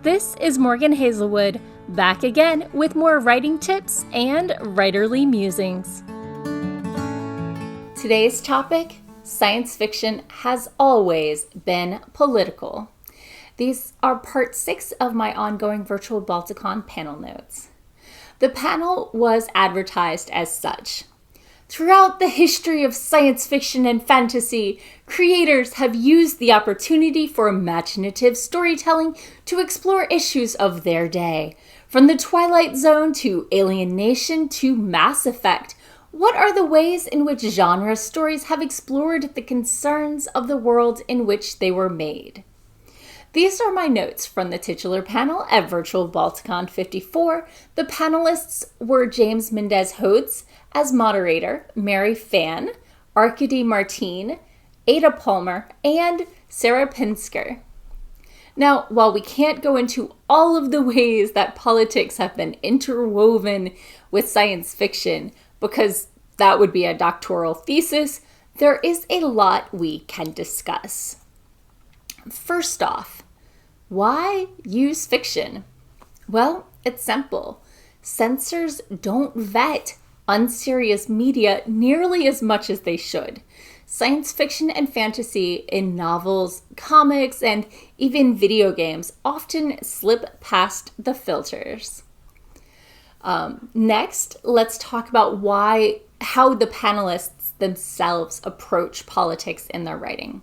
This is Morgan Hazelwood, back again with more writing tips and writerly musings. Today's topic, science fiction has always been political. These are part 6 of my ongoing virtual Balticon panel notes. The panel was advertised as such. Throughout the history of science fiction and fantasy, creators have used the opportunity for imaginative storytelling to explore issues of their day. From the Twilight Zone to Alienation to Mass Effect, what are the ways in which genre stories have explored the concerns of the world in which they were made? These are my notes from the titular panel at Virtual Balticon 54. The panelists were James Mendez-Hodes as moderator, Mary Fan, Arkady Martine, Ada Palmer, and Sarah Pinsker. Now, while we can't go into all of the ways that politics have been interwoven with science fiction, because that would be a doctoral thesis, there is a lot we can discuss. First off, why use fiction? Well, it's simple. Censors don't vet unserious media nearly as much as they should. Science fiction and fantasy in novels, comics, and even video games often slip past the filters. Next, let's talk about how the panelists themselves approach politics in their writing.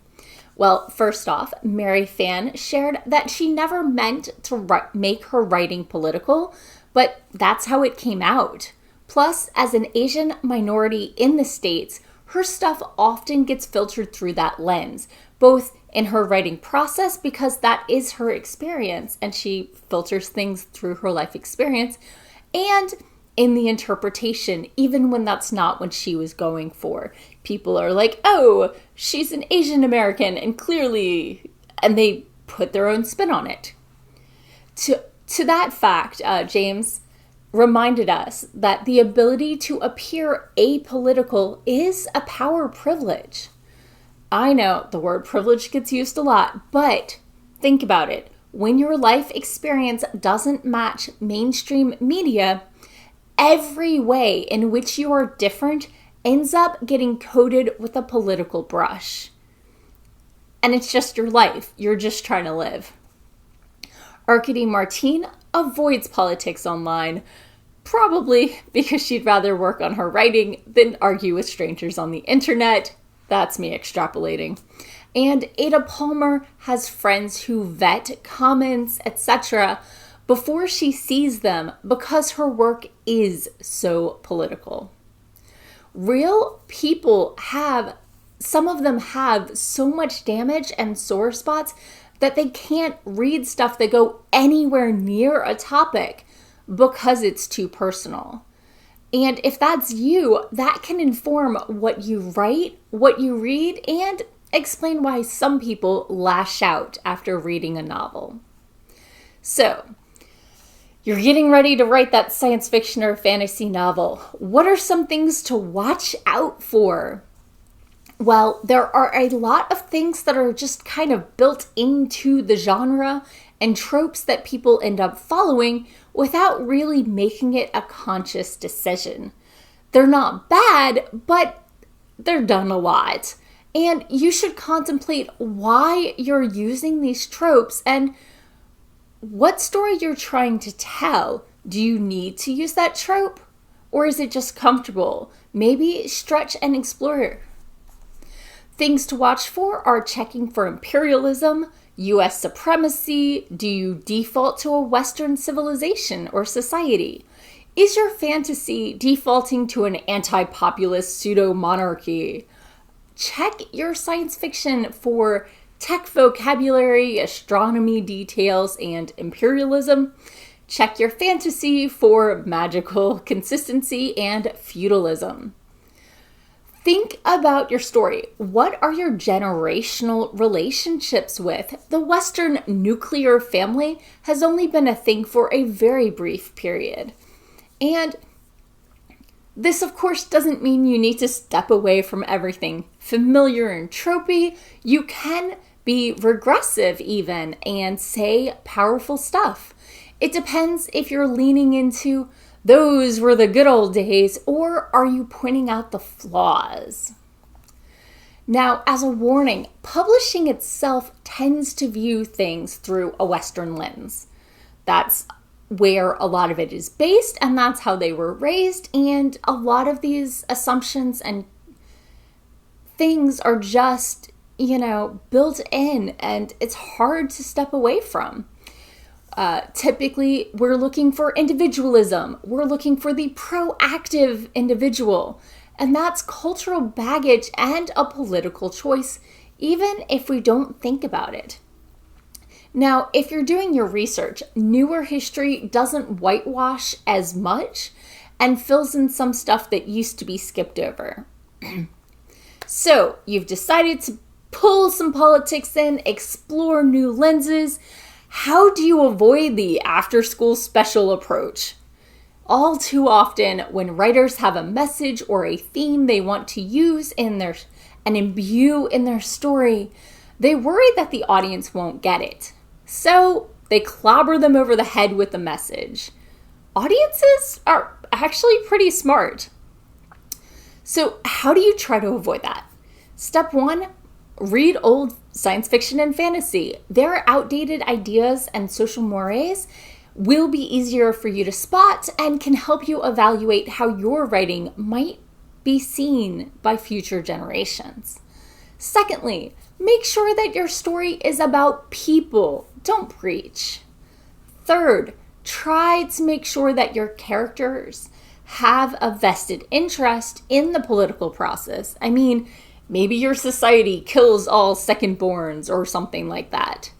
Well, first off, Mary Fan shared that she never meant to make her writing political, but that's how it came out. Plus, as an Asian minority in the States, her stuff often gets filtered through that lens, both in her writing process because that is her experience and she filters things through her life experience, and in the interpretation, even when that's not what she was going for. People are like, oh, she's an Asian American, and they put their own spin on it. To that fact, James reminded us that the ability to appear apolitical is a power privilege. I know the word privilege gets used a lot, but think about it. When your life experience doesn't match mainstream media, every way in which you are different ends up getting coated with a political brush. And it's just your life. You're just trying to live. Arkady Martine avoids politics online, probably because she'd rather work on her writing than argue with strangers on the internet. That's me extrapolating. And Ada Palmer has friends who vet comments, etc., before she sees them because her work is so political. Real people some of them have so much damage and sore spots that they can't read stuff that go anywhere near a topic because it's too personal. And if that's you, that can inform what you write, what you read, and explain why some people lash out after reading a novel. So, you're getting ready to write that science fiction or fantasy novel. What are some things to watch out for? Well, there are a lot of things that are just kind of built into the genre and tropes that people end up following without really making it a conscious decision. They're not bad, but they're done a lot. And you should contemplate why you're using these tropes and what story you're trying to tell. Do you need to use that trope? Or is it just comfortable? Maybe stretch and explore. Things to watch for are checking for imperialism, U.S. supremacy. Do you default to a Western civilization or society? Is your fantasy defaulting to an anti-populist pseudo-monarchy? Check your science fiction for tech vocabulary, astronomy details, and imperialism. Check your fantasy for magical consistency and feudalism. Think about your story. What are your generational relationships with? The Western nuclear family has only been a thing for a very brief period. And this, of course, doesn't mean you need to step away from everything familiar and tropey. You can be regressive even, and say powerful stuff. It depends if you're leaning into those were the good old days, or are you pointing out the flaws? Now, as a warning, publishing itself tends to view things through a Western lens. That's where a lot of it is based, and that's how they were raised, and a lot of these assumptions and things are just, built in, and it's hard to step away from. Typically, we're looking for individualism. We're looking for the proactive individual. And that's cultural baggage and a political choice, even if we don't think about it. Now, if you're doing your research, newer history doesn't whitewash as much and fills in some stuff that used to be skipped over. So, you've decided to pull some politics in, explore new lenses. How do you avoid the after-school special approach? All too often, when writers have a message or a theme they want to use and imbue in their story, they worry that the audience won't get it. So they clobber them over the head with the message. Audiences are actually pretty smart. So how do you try to avoid that? Step 1, read old science fiction and fantasy. Their outdated ideas and social mores will be easier for you to spot and can help you evaluate how your writing might be seen by future generations. Secondly, make sure that your story is about people. Don't preach. Third, try to make sure that your characters have a vested interest in the political process. I mean, maybe your society kills all secondborns or something like that.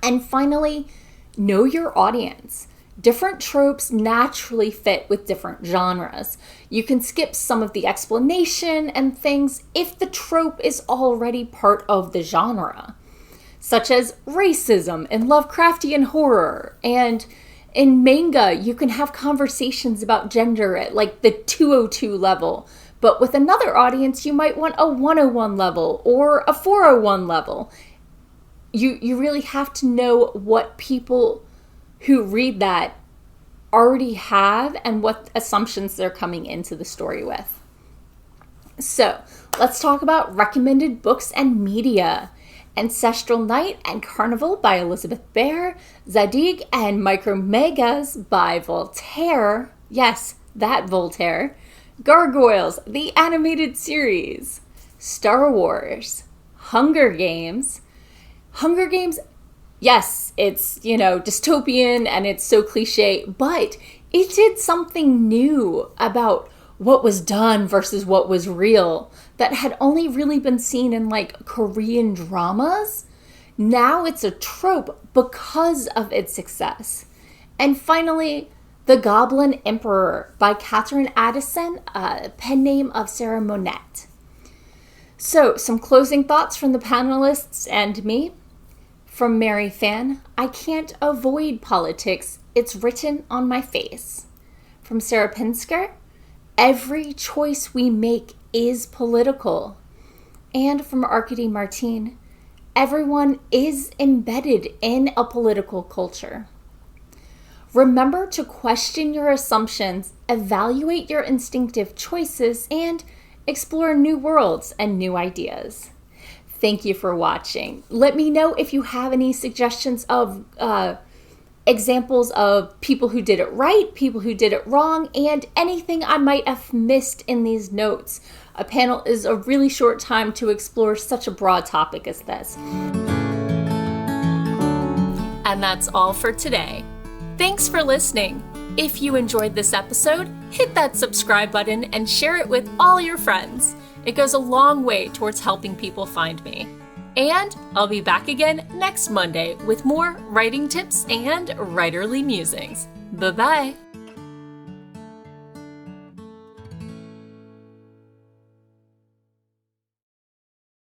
And finally, know your audience. Different tropes naturally fit with different genres. You can skip some of the explanation and things if the trope is already part of the genre, such as racism in Lovecraftian horror. And in manga, you can have conversations about gender at like the 202 level, but with another audience, you might want a 101 level or a 401 level. You really have to know what people who read that already have and what assumptions they're coming into the story with. So let's talk about recommended books and media. Ancestral Night and Carnival by Elizabeth Bear, Zadig and Micromegas by Voltaire. Yes, that Voltaire. Gargoyles, the animated series. Star Wars. Hunger Games. Hunger Games, yes, it's, dystopian and it's so cliche, but it did something new about what was done versus what was real that had only really been seen in like Korean dramas. Now it's a trope because of its success. And finally, The Goblin Emperor by Catherine Addison, a pen name of Sarah Monette. So, some closing thoughts from the panelists and me. From Mary Fan, I can't avoid politics. It's written on my face. From Sarah Pinsker, every choice we make is political. And from Arkady Martin, everyone is embedded in a political culture. Remember to question your assumptions, evaluate your instinctive choices, and explore new worlds and new ideas. Thank you for watching. Let me know if you have any suggestions of examples of people who did it right, people who did it wrong, and anything I might have missed in these notes. A panel is a really short time to explore such a broad topic as this. And that's all for today. Thanks for listening. If you enjoyed this episode, hit that subscribe button and share it with all your friends. It goes a long way towards helping people find me. And I'll be back again next Monday with more writing tips and writerly musings. Bye-bye.